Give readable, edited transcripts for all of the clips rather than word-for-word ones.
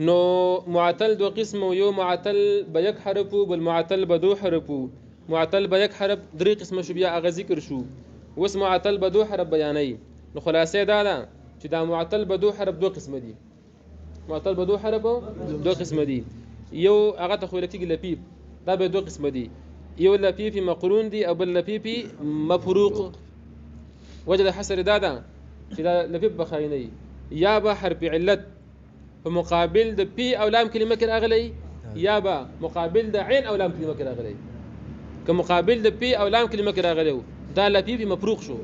نو معتل دو قسم یو معتل به یک حرف بل معتل به دو حرف معتل به یک حرف درې قسم شو بیا هغه ذکر شو وس معتل به دو حرف بیانای نو خلاصې دا ده چې دا معتل به دو حرف دو قسم دي معتل به دو حرف دو قسم دي یو هغه ته خو لکه لپیب دا به دو قسم دي یو لپیب مقرون دي او بل لپیب مفروق وجد حسر دا ده چې دا لپیب بخایني یا به حرف علت په مقابل د پی او لام کلمه کې راغلی یا به مقابل د عین او لام کلمه کې راغلی که مقابل د پی او لام کلمه کې راغلی دا لپیب مفروق شو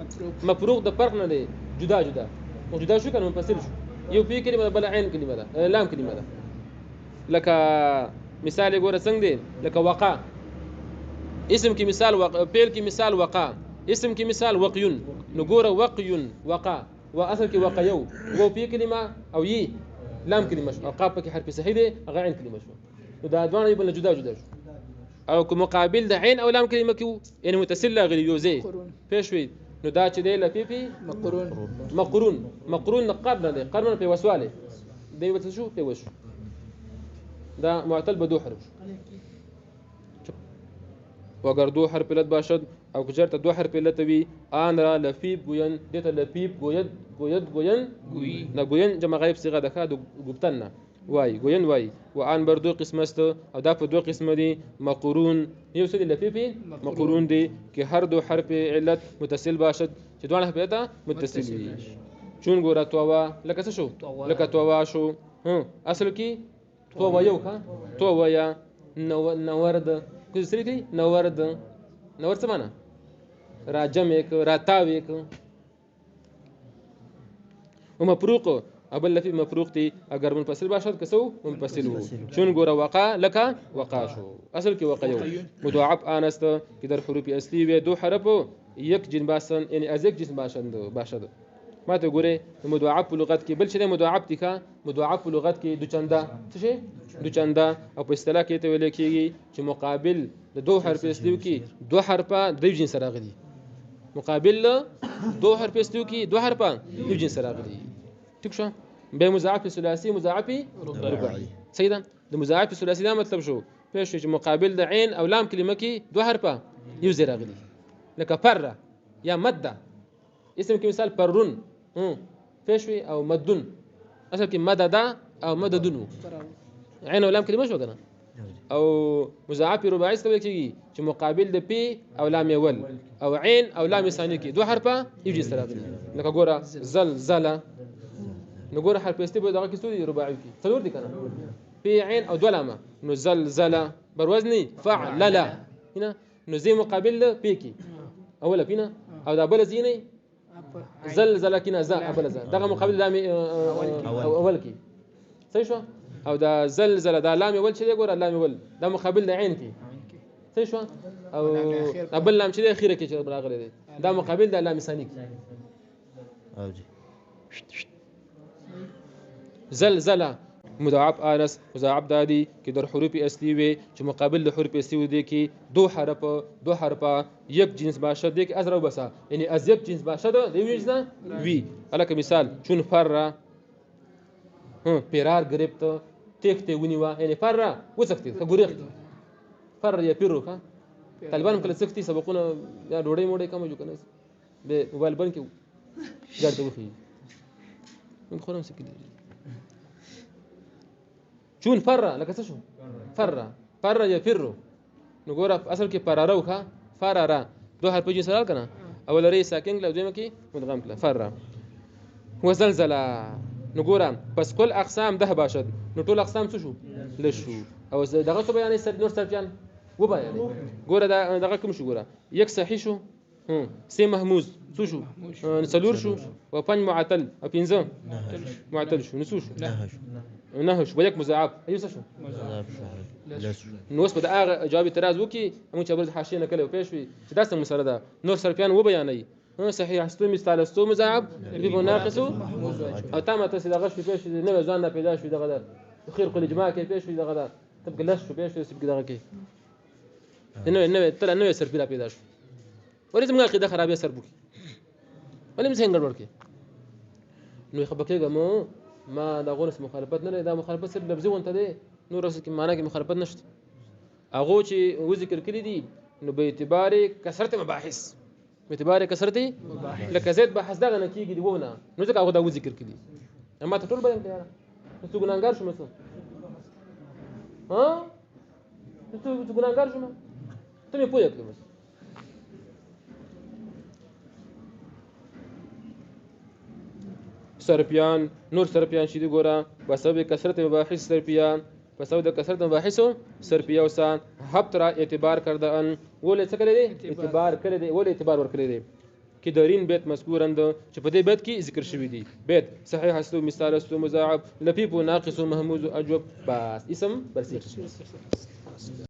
مفروق د فرق نه دی جدا جدا او جدا شو کنه منفصل شو یو پی کلمه بل عین کلمه ده لام کلمه ده لکه مثال ګوره څنګه دی لکه وقا اسم کې مثال فعل کې مثال وقا اسم کې مثال وقيون نو ګوره وقيون وقا واصل کې وقيو وو پی کلمه او یی لام کلمه شو او قاف کې حرف صحیح دی هغه عین کلمه شو نو دا دوه یبل جدا جدا شو او که مقابل د عین او لام کلمه کې یعنی متصل غلی یوزي پېښوي نو دا چې دی لفيفي مقرون نقاب نه دی قرن په وسواله دی وته شو په وشو دا معتل بدو حرف وگر دو حرف علت باشد او کجرت دو حرف علت وی آن را لفیب گوین دیتا لفیب گوین نه گوین جمع غیب صيغه ده دو گفتن نه وای گوین وای و آن بر دو قسم است او دا په دو قسم دي مقرون یو څه لفیب مقرون دي که هر دو حرف علت متصل باشد چې دوه حرف علت متصل وي چون ګوره تووا لکه څه شو لکه تووا شو اصل کې تووا یو کا تووا یا نورد کوم څه لري نورد څه معنا راجم یک راتاو یک ومفروق ابل لفي مفروق دي اگر منفصل باشد کسو منفصل چون ګوره وقا لك وقا شو اصل کې وقا یو مضاعف انست کې در حروف اصلي و دو حرف یک جن باسن یعنی از یک جنس باشد ما ته ګوره مضاعف لغت کې بل شی مضاعف دي کا مضاعف لغت کې دوچنده څه شي دوچنده او په اصطلاح کې ته ویل کېږي چې مقابل د دو حرف اصلي کې دو حرفه د جنس راغلي مقابل دو حرف اصلي کې دو حرفه د جنس راغلي ټیک شو به مضاعف ثلاثي مضاعف رباعي سیدا د مضاعف ثلاثي دا مطلب شو پېښ چې مقابل د عین او لام کلمه کې دو حرفه یو ځای راغلي لکه فر یا مد اسم کې مثال پرون پېښوي او مدن اصل کې مدد او مددن عین او لام کلمه شو کنه او مضاعف رباعي څه کېږي چې مقابل د پی او لام اول او عین او لام ثاني کې دو حرفه یو ځای راغلي لکه ګوره زلزله نو ګوره حرف استي به دغه کې څو دي رباعي کې څلور دي کنه پی عین او دو لامه نو زلزله بر وزني فعلل هنا نو زي مقابل پی کې اوله پینا او دا بل زینه زلزله کنا ز ابل ز دغه مقابل لام اول کې صحیح شو او دا زلزله دا لام اول چې دی ګوره لام اول دا مقابل د عین کې صحیح شو او ابل لام چې دی اخیره کې چې راغلی دی دا مقابل د لام ثاني کې او جی زلزله مضاعف انس مضاعف دادی کې در حروف اصلي وي چې مقابل د حروف اصلي ودی کې دو حرف یک جنس باشد دی کې ازرو بسا یعنی از یک جنس باشد دی ویژنه وی الک مثال چون فر پیرار گرفت تخته ونیوا یعنی فر وسخت غریخت فر یا پیرو ها طالبان کله سختي سبقونه یا ډوډۍ موډۍ کوم جو کنه به موبایل بند کې ګرځي وخی من خورم سکلی چون فر لکه څه شو فر يفر نو ګوره اصل کې فرارو ښه فرارا دوه حرف جنس سره کنه اول ری ساکن له دویمه کې مدغم کړه فر وزلزله نو ګوره پس کل اقسام ده باشد نو ټول اقسام څه شو لشو او دغه څه بیانې سر نور سرجان و بیانې ګوره دغه کوم شو ګوره یک صحیح شو سي محموز څه شو نسلور شو او پنځ معتل او پنځه معتل شو نسو شو نهش ويك مضاعف ايوه شو نو اوس په دا جواب اعتراض وکي موږ چې بل حاشیه نه کړو پېښ وي چې دا څنګه مسله ده نور سرپیان و بیانې صحیح استو مثال استو مضاعف به ناقص او تامه تاسو دغه شو پېښ نه ځان نه پیدا شو دغه خیر کل اجماع کې پېښ وي دغه تبقى لش شو پېښ وي دغه کې نو طلع نو سر پیدا شو ولې زموږ عقیده خرابې سر بوکي ولې موږ څنګه ورکې نو خبرکېګم ما دا غونس مخالفت نه دا مخالفت صرف لفظي ونته دی نور اصل کې معنا کې مخالفت نشته هغه چې و ذکر کړی دي نو به اعتبار کثرت مباحث به اعتبار کثرت لکه زید بحث دغه نه کیږي دی ونه نو ځکه هغه دا و ذکر کړی اما ته ټول بیان کړه ته ګناګار شوم څه ها ته ګناګار شوم ته مې پوهه کړم سرپیان نور سرپیان شې دی ګوره بسبب کثرت مباحث سرپیان بسبب کثرت مباحث سرپیا وسان حبت را اعتبار کرده ان ولې څه کړی دی اعتبار کړی دی ولې اعتبار ور کړی دی کې دارین بیت مذکورند چې په دې بیت کې ذکر شوی دی بیت صحیح حسو مثال حسو مضاعف لفیف ناقص محموز اجوب بس اسم برسی